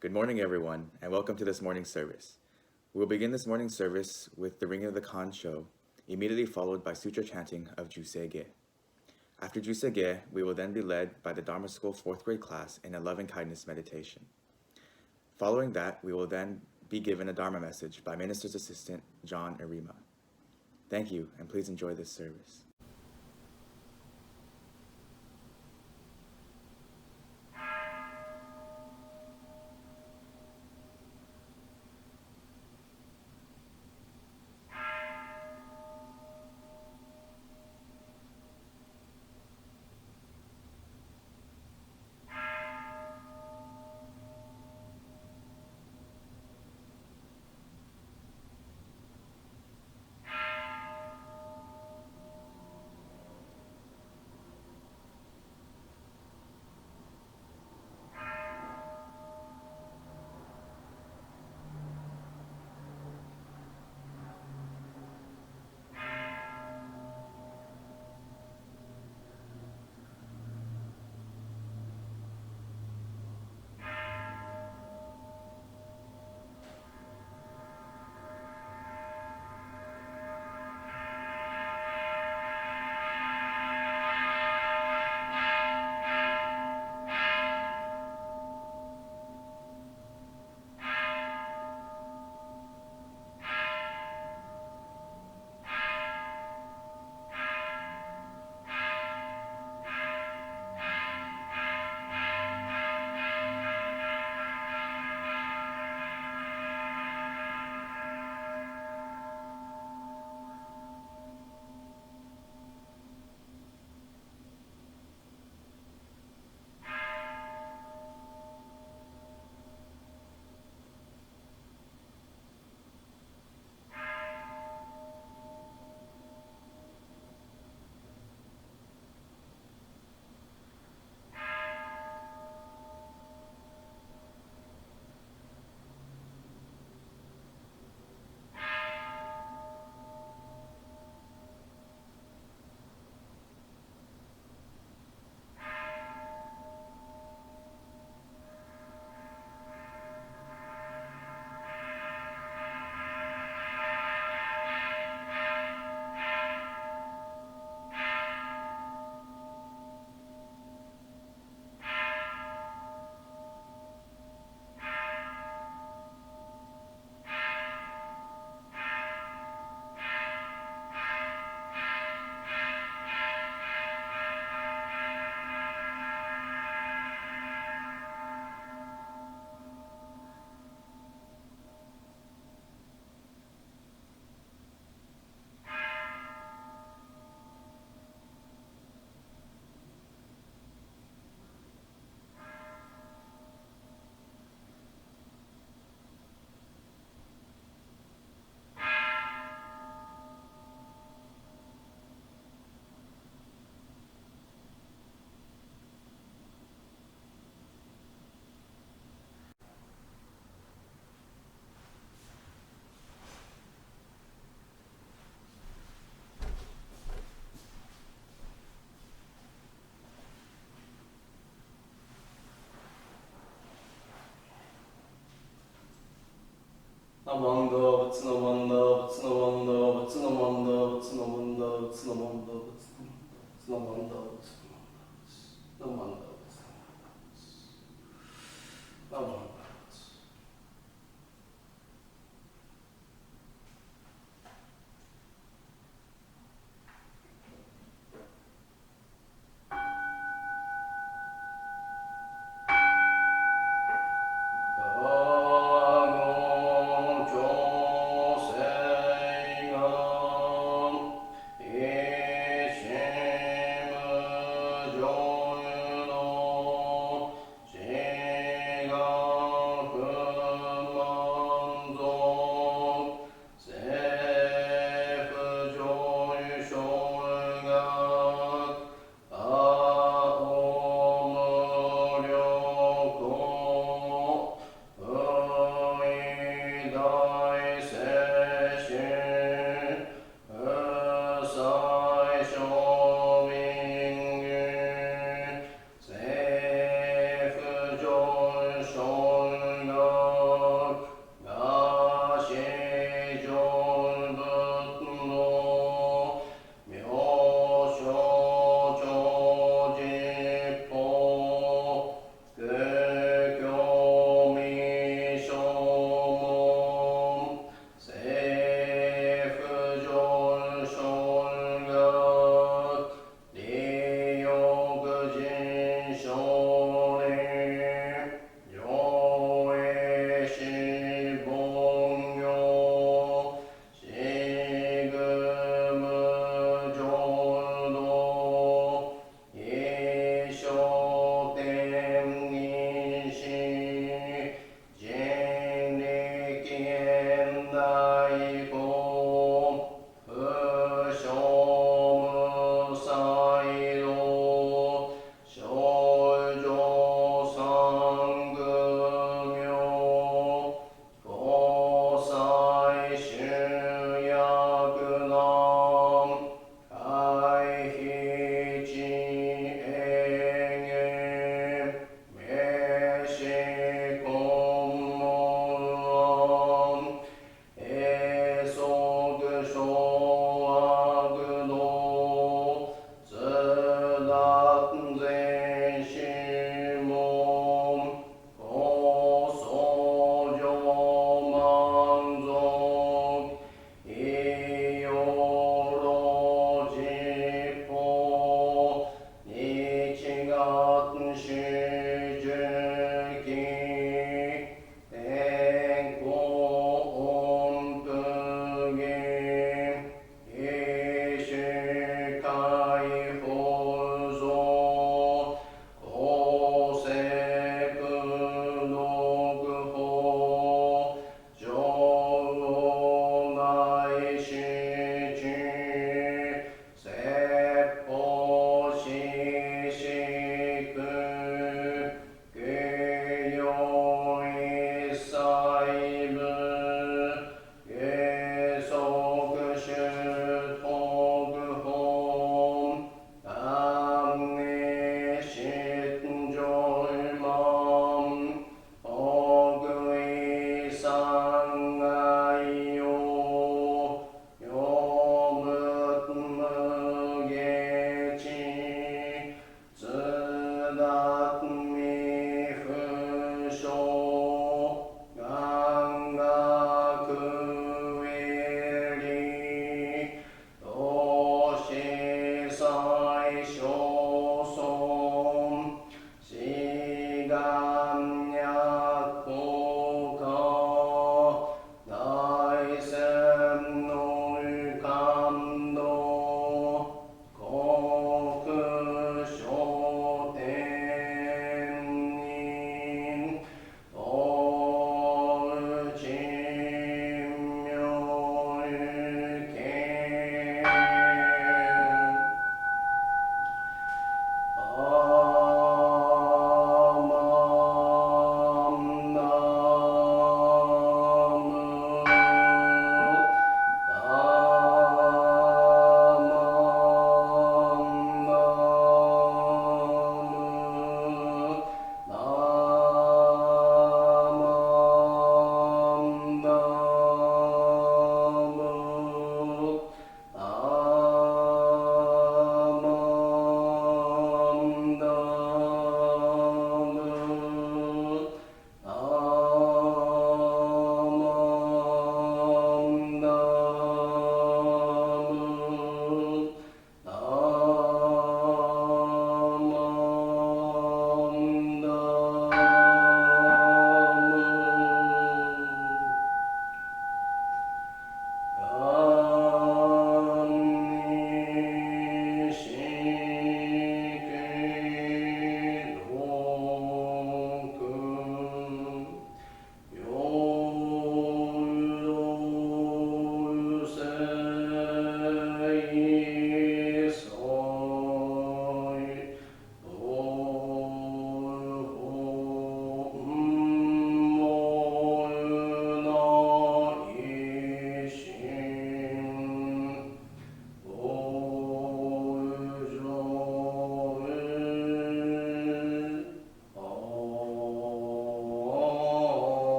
Good morning, everyone, and welcome to this morning's service. We will begin this morning's service with the ringing of the kansho, immediately followed by sutra chanting of Juseige. After Juseige, we will then be led by the Dharma School 4th grade class in a loving-kindness meditation. Following that, we will then be given a Dharma message by Minister's Assistant John Arima. Thank you, and please enjoy this service.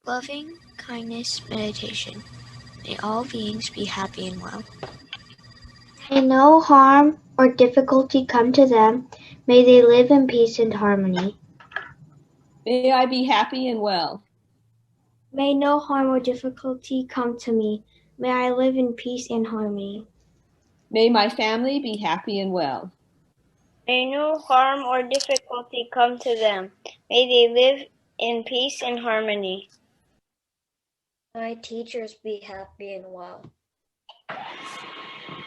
Loving kindness meditation. May all beings be happy and well. May no harm or difficulty come to them. May they live in peace and harmony. May I be happy and well. May no harm or difficulty come to me. May I live in peace and harmony. May my family be happy and well. May no harm or difficulty come to them. May they live in peace and harmony. My teachers be happy and well.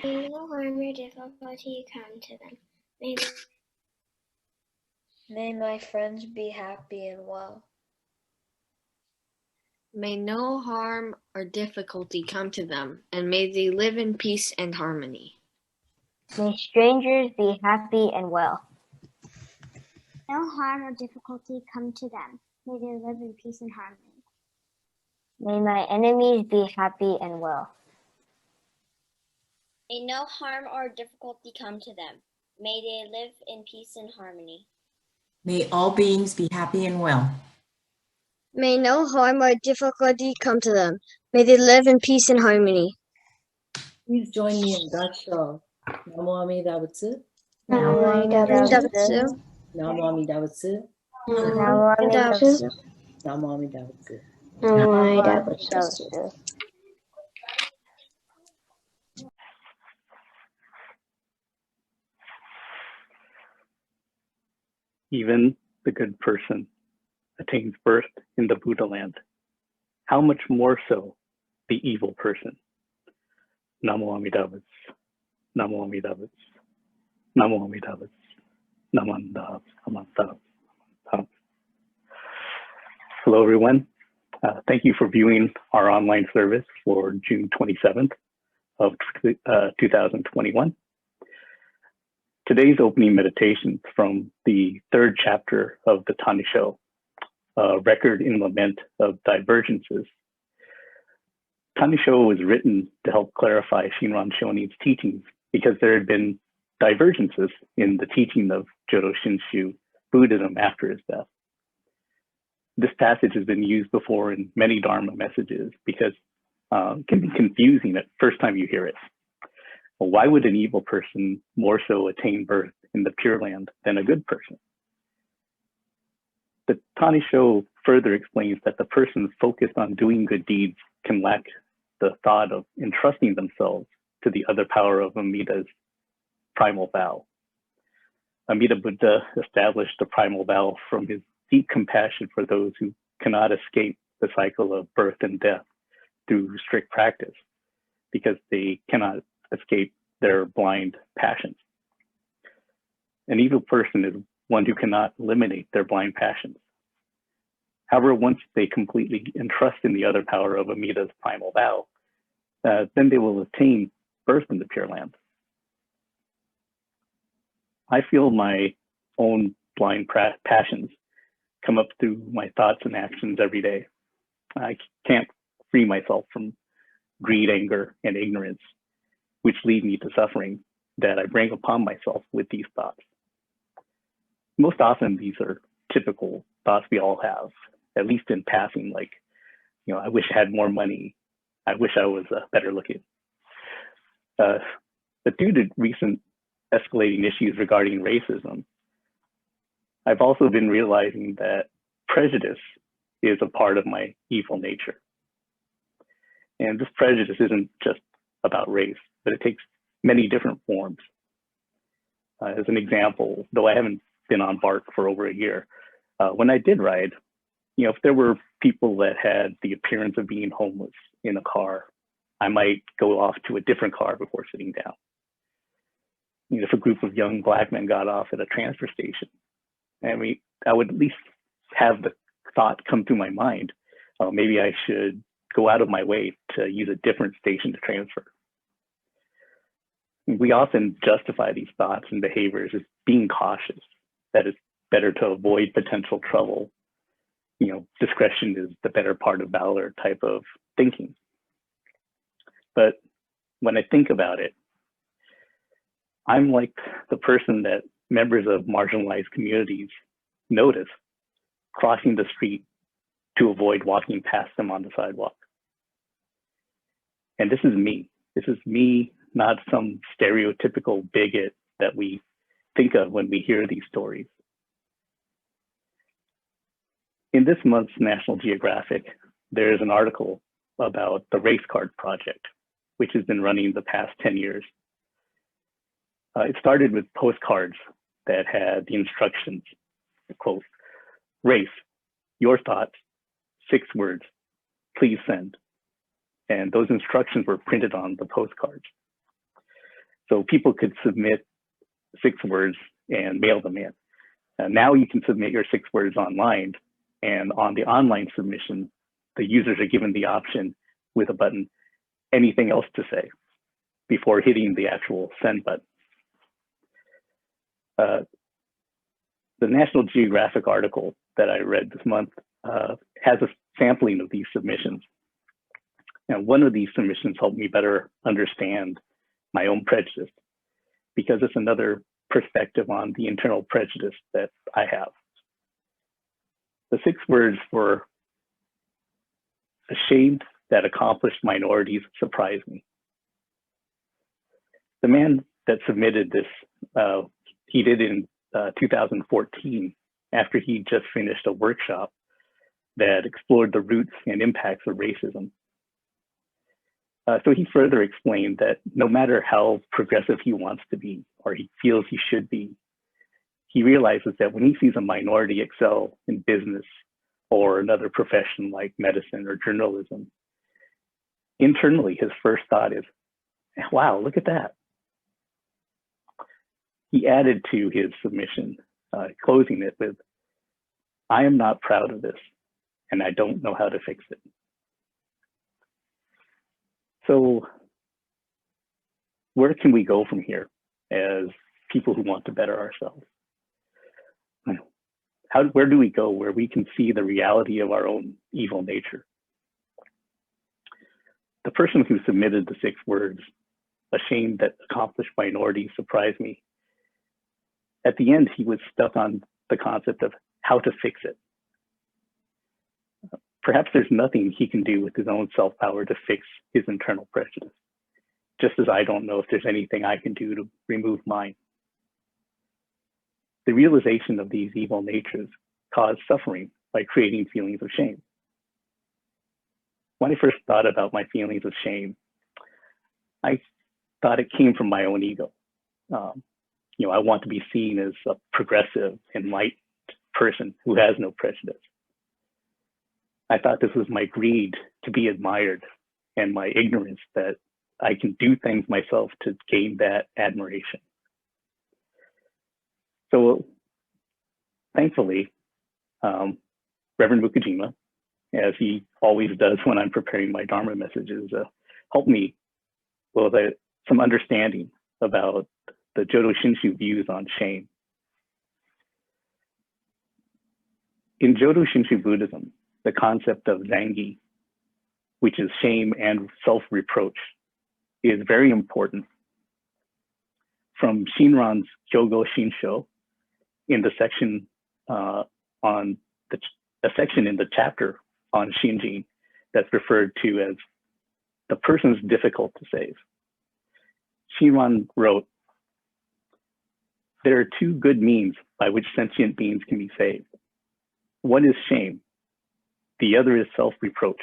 May no harm or difficulty come to them. May my friends be happy and well. May no harm or difficulty come to them, and may they live in peace and harmony. May strangers be happy and well. No harm or difficulty come to them. May they live in peace and harmony. May my enemies be happy and well. May no harm or difficulty come to them. May they live in peace and harmony. May all beings be happy and well. May no harm or difficulty come to them. May they live in peace and harmony. Please join me in kansho. Namo Amida Butsu. Namo Amida Butsu. Namo Amida Butsu. Namo Amida Butsu. Namo Amida Butsu. Namo Amida Butsu. Even the good person attains birth in the Buddha land. How much more so the evil person? Namo Amida Butsu. Namo Amida Butsu. Namo Amida Butsu. Namanda Amanda. Hello, everyone. Thank you for viewing our online service for June 27th of 2021. Today's opening meditation from the third chapter of the Tanisho, Record in Lament of Divergences. Tanisho was written to help clarify Shinran Shonin's teachings because there had been divergences in the teaching of Jodo Shinshu Buddhism after his death. This passage has been used before in many Dharma messages because it can be confusing at first time you hear it. Well, why would an evil person more so attain birth in the Pure Land than a good person? The Tanisho further explains that the person focused on doing good deeds can lack the thought of entrusting themselves to the other power of Amida's primal vow. Amida Buddha established the primal vow from his deep compassion for those who cannot escape the cycle of birth and death through strict practice because they cannot escape their blind passions. An evil person is one who cannot eliminate their blind passions. However, once they completely entrust in the other power of Amida's primal vow, then they will attain birth in the Pure Land. I feel my own blind passions come up through my thoughts and actions every day. I can't free myself from greed, anger, and ignorance, which lead me to suffering that I bring upon myself with these thoughts. Most often, these are typical thoughts we all have, at least in passing, like, I wish I had more money. I wish I was better looking. But due to recent escalating issues regarding racism, I've also been realizing that prejudice is a part of my evil nature. And this prejudice isn't just about race, but it takes many different forms. As an example, though I haven't been on BART for over a year, when I did ride, if there were people that had the appearance of being homeless in a car, I might go off to a different car before sitting down. if a group of young Black men got off at a transfer station, I would at least have the thought come through my mind, maybe I should go out of my way to use a different station to transfer. We often justify these thoughts and behaviors as being cautious, that it's better to avoid potential trouble. Discretion is the better part of valor type of thinking. But when I think about it, I'm like the person that members of marginalized communities notice crossing the street to avoid walking past them on the sidewalk. And this is me. This is me, not some stereotypical bigot that we think of when we hear these stories. In this month's National Geographic, there is an article about the Race Card Project, which has been running the past 10 years. It started with postcards that had the instructions, quote, "Race, your thoughts, 6 words, please send." And those instructions were printed on the postcards. So people could submit 6 words and mail them in. Now you can submit your 6 words online, and on the online submission, the users are given the option with a button, anything else to say, before hitting the actual send button. The National Geographic article that I read this month has a sampling of these submissions. And one of these submissions helped me better understand my own prejudice, because it's another perspective on the internal prejudice that I have. The 6 words were, ashamed that accomplished minorities surprise me. The man that submitted this, he did it in 2014, after he just finished a workshop that explored the roots and impacts of racism. So he further explained that no matter how progressive he wants to be, or he feels he should be, he realizes that when he sees a minority excel in business or another profession like medicine or journalism, internally, his first thought is, wow, look at that. He added to his submission, closing it with, I am not proud of this, and I don't know how to fix it. So where can we go from here as people who want to better ourselves? Where do we go where we can see the reality of our own evil nature? The person who submitted the 6 words, ashamed that accomplished minorities surprised me, at the end, he was stuck on the concept of how to fix it. Perhaps there's nothing he can do with his own self-power to fix his internal prejudice, just as I don't know if there's anything I can do to remove mine. The realization of these evil natures cause suffering by creating feelings of shame. When I first thought about my feelings of shame, I thought it came from my own ego. I want to be seen as a progressive, enlightened person who has no prejudice. I thought this was my greed to be admired and my ignorance that I can do things myself to gain that admiration. So thankfully, Reverend Mukujima, as he always does when I'm preparing my Dharma messages, helped me with some understanding about the Jodo Shinshu views on shame. In Jodo Shinshu Buddhism, the concept of zangi, which is shame and self-reproach, is very important. From Shinran's Kyogo Shinsho, in the section a section in the chapter on Shinjin that's referred to as the person's difficult to save. Shinran wrote, there are 2 good means by which sentient beings can be saved. One is shame. The other is self-reproach.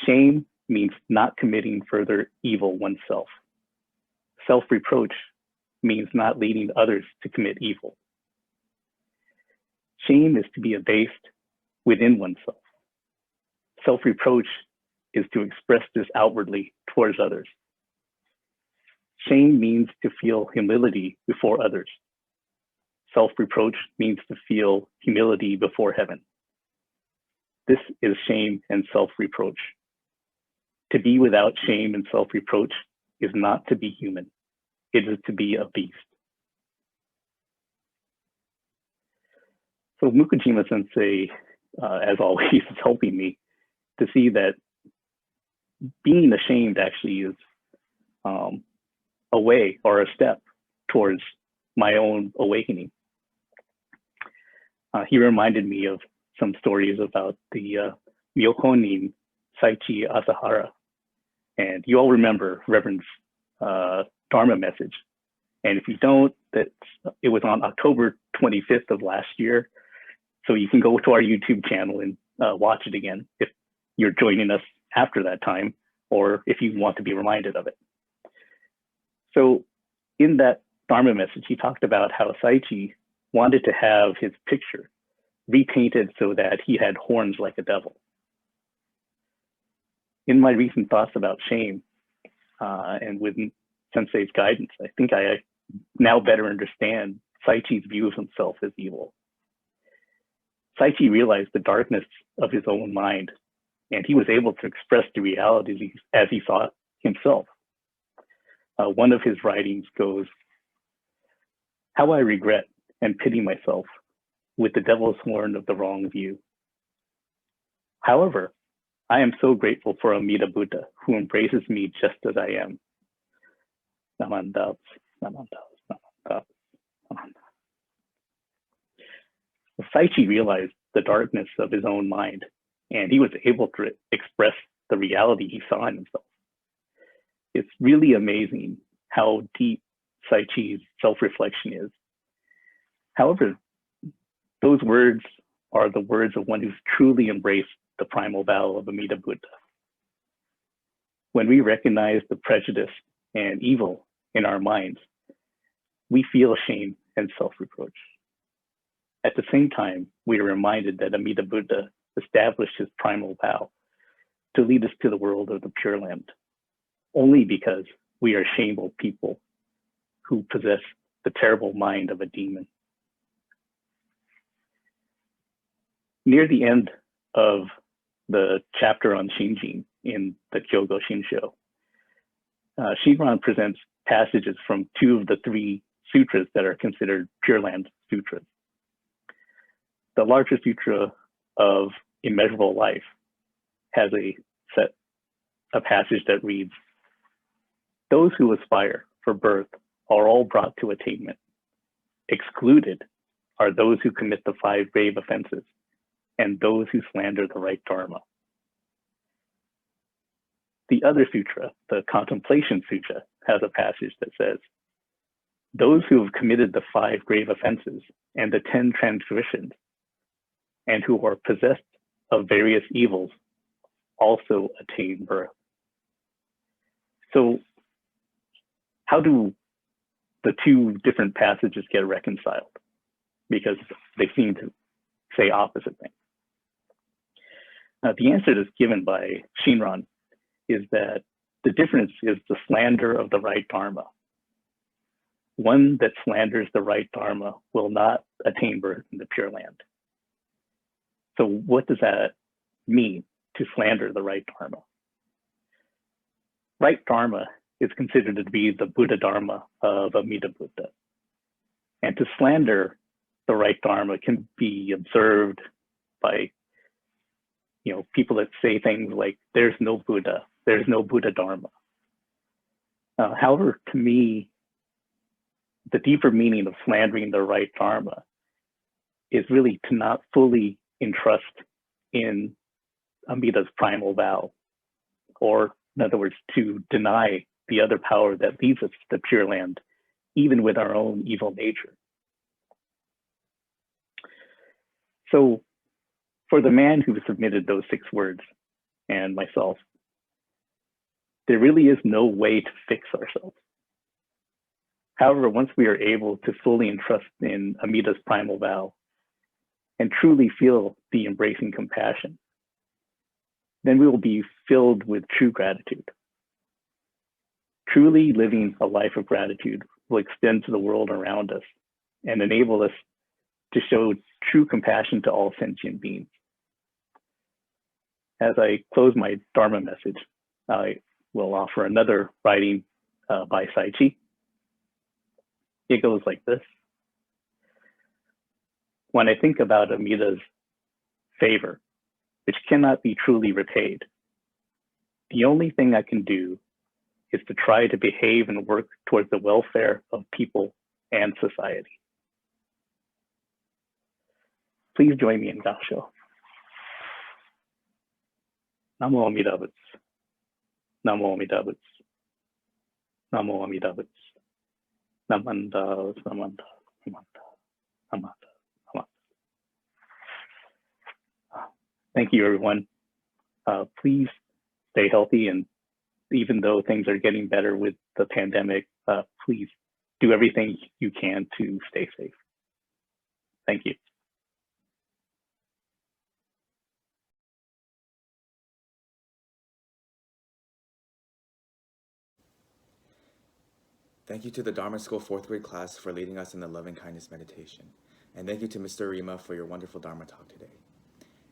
Shame means not committing further evil oneself. Self-reproach means not leading others to commit evil. Shame is to be abased within oneself. Self-reproach is to express this outwardly towards others. Shame means to feel humility before others. Self-reproach means to feel humility before heaven. This is shame and self-reproach. To be without shame and self-reproach is not to be human. It is to be a beast. So Mukujima Sensei, as always, is helping me to see that being ashamed actually is a way or a step towards my own awakening. He reminded me of some stories about the Myokonin Saichi Asahara. And you all remember Reverend's Dharma Message. And if you don't, it was on October 25th of last year. So you can go to our YouTube channel and watch it again if you're joining us after that time, or if you want to be reminded of it. So in that Dharma Message, he talked about how Saichi wanted to have his picture repainted so that he had horns like a devil. In my recent thoughts about shame, and with Sensei's guidance, I think I now better understand Saichi's view of himself as evil. Saichi realized the darkness of his own mind, and he was able to express the reality as he saw it himself. One of his writings goes, "How I regret and pity myself with the devil's horn of the wrong view. However, I am so grateful for Amida Buddha, who embraces me just as I am." Namandas, namandas, namandas, namandas. Saichi realized the darkness of his own mind, and he was able to express the reality he saw in himself. It's really amazing how deep Saichi's self-reflection is. However, those words are the words of one who's truly embraced the primal vow of Amida Buddha. When we recognize the prejudice and evil in our minds, we feel shame and self-reproach. At the same time, we are reminded that Amida Buddha established his primal vow to lead us to the world of the Pure Land, only because we are shameful people who possess the terrible mind of a demon. Near the end of the chapter on Shinjin in the Kyogo Shinsho, Shinran presents passages from 2 of the 3 sutras that are considered Pure Land sutras. The larger sutra of Immeasurable Life has a passage that reads, "Those who aspire for birth are all brought to attainment. Excluded are those who commit the 5 grave offenses and those who slander the right Dharma." The other sutra, the Contemplation Sutra, has a passage that says, "Those who have committed the 5 grave offenses and the 10 transgressions and who are possessed of various evils also attain birth." So how do the 2 different passages get reconciled? Because they seem to say opposite things. The answer that's given by Shinran is that the difference is the slander of the right Dharma. One that slanders the right Dharma will not attain birth in the Pure Land. So what does that mean, to slander the right Dharma? Right Dharma is considered to be the Buddha Dharma of Amida Buddha. And to slander the right Dharma can be observed by people that say things like, "There's no Buddha, there's no Buddha Dharma." However, to me, the deeper meaning of slandering the right Dharma is really to not fully entrust in Amida's primal vow, or in other words, to deny the other power that leads us to the Pure Land, even with our own evil nature. So for the man who submitted those 6 words, and myself, there really is no way to fix ourselves. However, once we are able to fully entrust in Amida's primal vow and truly feel the embracing compassion, then we will be filled with true gratitude. Truly living a life of gratitude will extend to the world around us and enable us to show true compassion to all sentient beings. As I close my Dharma message, I will offer another writing by Saichi. It goes like this. When I think about Amida's favor, which cannot be truly repaid, the only thing I can do is to try to behave and work towards the welfare of people and society. Please join me in Gassho. Namo Amida Butsu. Namo Amida Butsu. Namo Amida Butsu. Namanda, Namanda, Namanda, Namanda, Namanda. Thank you, everyone. Please stay healthy, and even though things are getting better with the pandemic, please do everything you can to stay safe. Thank you. Thank you to the Dharma School 4th grade class for leading us in the loving kindness meditation. And thank you to Mr. Arima for your wonderful Dharma talk today.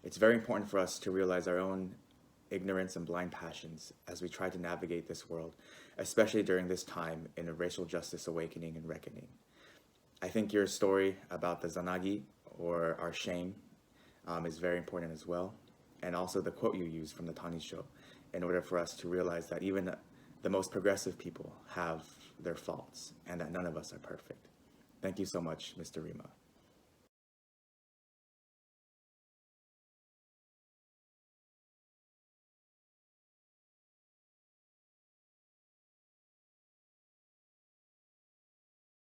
It's very important for us to realize our own ignorance and blind passions as we try to navigate this world, especially during this time in a racial justice awakening and reckoning. I think your story about the zanagi, or our shame, is very important as well. And also the quote you used from the Tanisho, in order for us to realize that even the most progressive people have their faults and that none of us are perfect. Thank you so much, Mr. Rima.